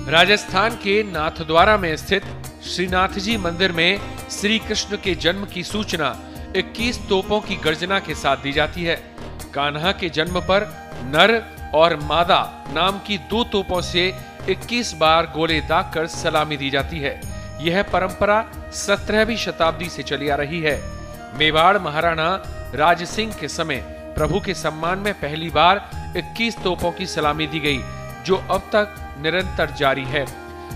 राजस्थान के नाथद्वारा में स्थित श्रीनाथ जी मंदिर में श्री कृष्ण के जन्म की सूचना 21 तोपों की गर्जना के साथ दी जाती है। कान्हा के जन्म पर नर और मादा नाम की 2 तोपों से 21 बार गोले दागकर सलामी दी जाती है। यह परंपरा 17वीं शताब्दी से चली आ रही है। मेवाड़ महाराणा राज सिंह के समय प्रभु के सम्मान में पहली बार 21 तोपों की सलामी दी गई, जो अब तक निरंतर जारी है।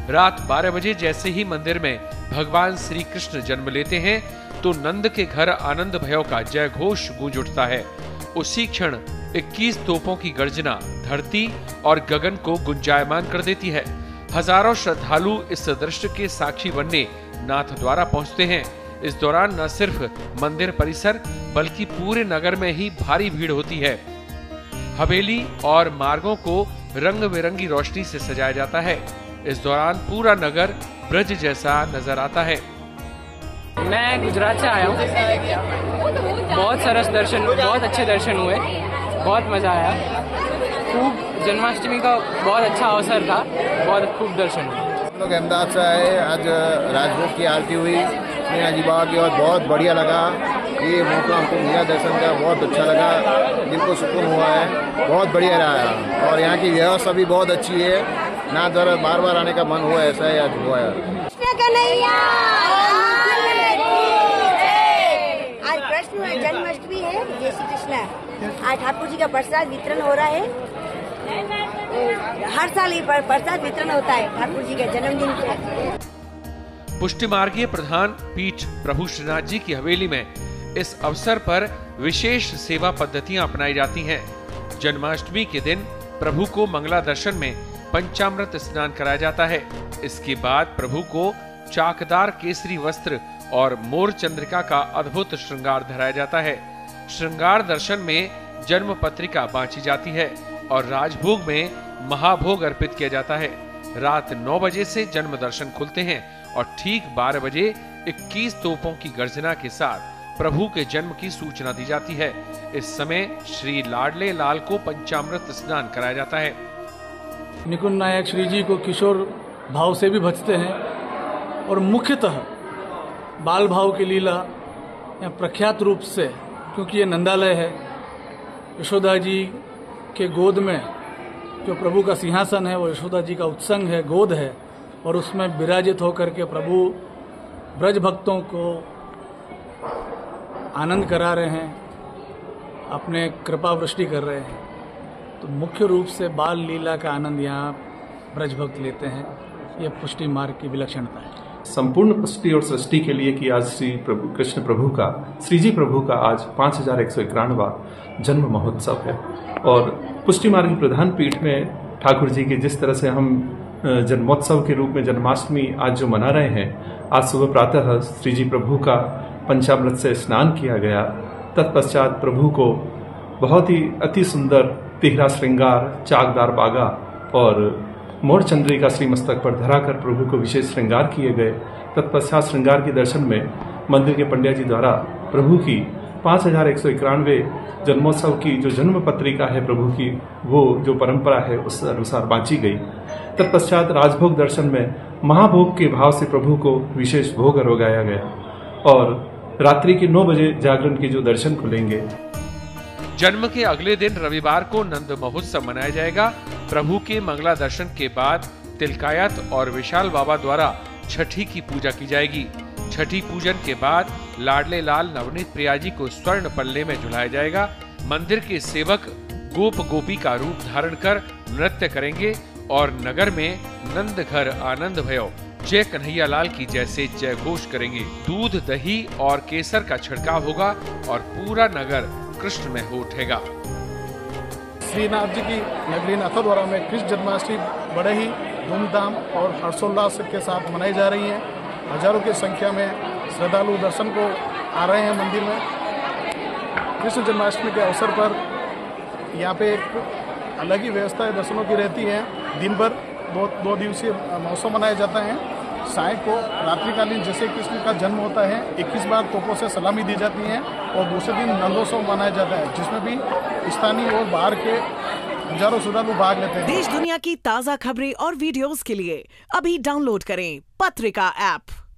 रात 12 बजे जैसे ही मंदिर में भगवान श्री कृष्ण जन्म लेते हैं तो नंद के घर आनंद भयो का जय घोष गूंज उठता है। उसी क्षण 21 तोपों की गर्जना धरती और गगन को गुंजायमान कर देती है। हजारों श्रद्धालु इस दृश्य के साक्षी बनने नाथद्वारा पहुंचते हैं। इस दौरान न सिर्फ मंदिर परिसर बल्कि पूरे नगर में ही भारी भीड़ होती है। हवेली और मार्गों को रंग बिरंगी रोशनी से सजाया जाता है। इस दौरान पूरा नगर ब्रज जैसा नजर आता है। मैं गुजरात से आया हूँ। बहुत सरस दर्शन, बहुत अच्छे दर्शन हुए, बहुत मजा आया। खूब जन्माष्टमी का बहुत अच्छा अवसर था, बहुत खूब दर्शन हुए। हम लोग अहमदाबाद से आए, आज राजभोग की आरती हुई मीना जी बाबा की और बहुत बढ़िया लगा। ये मौका हमको मीना दर्शन का बहुत अच्छा लगा, दिल को सुकून हुआ है, बहुत बढ़िया रहा। और यहाँ की व्यवस्था भी बहुत अच्छी है, ना जरा बार बार आने का मन हुआ, ऐसा है आज हुआ है। आज कृष्ण जन्माष्टमी है, जय श्री कृष्ण। आज ठाकुर जी का प्रसाद वितरण हो रहा है। हर साल ये प्रसाद वितरण होता है ठाकुर जी के जन्मदिन पे। पुष्टि मार्गीय प्रधान पीठ प्रभु श्रीनाथ जी की हवेली में इस अवसर पर विशेष सेवा पद्धतियां अपनाई जाती हैं। जन्माष्टमी के दिन प्रभु को मंगला दर्शन में पंचामृत स्नान कराया जाता है। इसके बाद प्रभु को चाकदार केसरी वस्त्र और मोर चंद्रिका का अद्भुत श्रृंगार धराया जाता है। श्रृंगार दर्शन में जन्म पत्रिका बांची जाती है और राजभोग में महाभोग अर्पित किया जाता है। रात 9 बजे से जन्म दर्शन खुलते हैं और ठीक 12 बजे 21 तोपों की गर्जना के साथ प्रभु के जन्म की सूचना दी जाती है। इस समय श्री लाडले लाल को पंचामृत स्नान कराया जाता है। निकुंज नायक श्री जी को किशोर भाव से भी भजते हैं और मुख्यतः बाल भाव की लीला या प्रख्यात रूप से, क्योंकि ये नंदालय है, यशोदा जी के गोद में जो प्रभु का सिंहासन है वो यशोदा जी का उत्संग है, गोद है, और उसमें विराजित होकर के प्रभु ब्रज भक्तों को आनंद करा रहे हैं, अपने कृपा वृष्टि कर रहे हैं। तो मुख्य रूप से बाल लीला का आनंद यहाँ ब्रज भक्त लेते हैं। यह पुष्टि मार्ग की विलक्षणता है। संपूर्ण पुष्टि और सृष्टि के लिए कि आज श्री कृष्ण प्रभु का, श्रीजी प्रभु का आज 5191वां जन्म महोत्सव है। और पुष्टि मार्ग की प्रधान पीठ में ठाकुर जी के जिस तरह से हम जन्मोत्सव के रूप में जन्माष्टमी आज जो मना रहे हैं, आज सुबह प्रातः श्रीजी प्रभु का पंचामृत से स्नान किया गया। तत्पश्चात प्रभु को बहुत ही अति सुंदर तिहरा श्रृंगार, चाकदार बागा और मोर चंद्रिका श्री मस्तक पर धराकर प्रभु को विशेष श्रृंगार किए गए। तत्पश्चात श्रृंगार के दर्शन में मंदिर के पंडिया जी द्वारा प्रभु की 5191 जन्मोत्सव की जो जन्म पत्रिका है प्रभु की, वो जो परंपरा है उस अनुसार बांची गई। तत्पश्चात राजभोग दर्शन में महाभोग के भाव से प्रभु को विशेष भोग अरोगाया गया और रात्रि के 9 बजे जागरण के जो दर्शन खुलेंगे। जन्म के अगले दिन रविवार को नंद महोत्सव मनाया जाएगा। प्रभु के मंगला दर्शन के बाद तिलकायत और विशाल बाबा द्वारा छठी की पूजा की जाएगी। छठी पूजन के बाद लाडले लाल नवनीत प्रिया जी को स्वर्ण पल्ले में झुलाया जाएगा। मंदिर के सेवक गोप गोपी का रूप धारण कर नृत्य करेंगे और नगर में नंद घर आनंद भयो जय कन्हैया लाल की जैसे जय घोष करेंगे। दूध, दही और केसर का छिड़काव होगा और पूरा नगर कृष्ण में हो उठेगा। श्रीनाथ जी की नगरी नाथद्वारा में कृष्ण जन्माष्टमी बड़े ही धूमधाम और हर्षोल्लास के साथ मनाई जा रही है। हजारों की संख्या में श्रद्धालु दर्शन को आ रहे हैं मंदिर में। कृष्ण जन्माष्टमी के अवसर पर यहाँ पे एक अलग ही व्यवस्था दर्शनों की रहती है। दिन भर 2 दिवसीय महोत्सव मनाया जाता है। साय को रात्रिकालीन जैसे कृष्ण का जन्म होता है 21 बार तोपों से सलामी दी जाती है और दूसरे दिन नंदोत्सव मनाया जाता है, जिसमें भी स्थानीय और बाहर के हजारों श्रद्धालु भाग लेते हैं। देश दुनिया की ताज़ा खबरें और वीडियोस के लिए अभी डाउनलोड करें पत्रिका ऐप।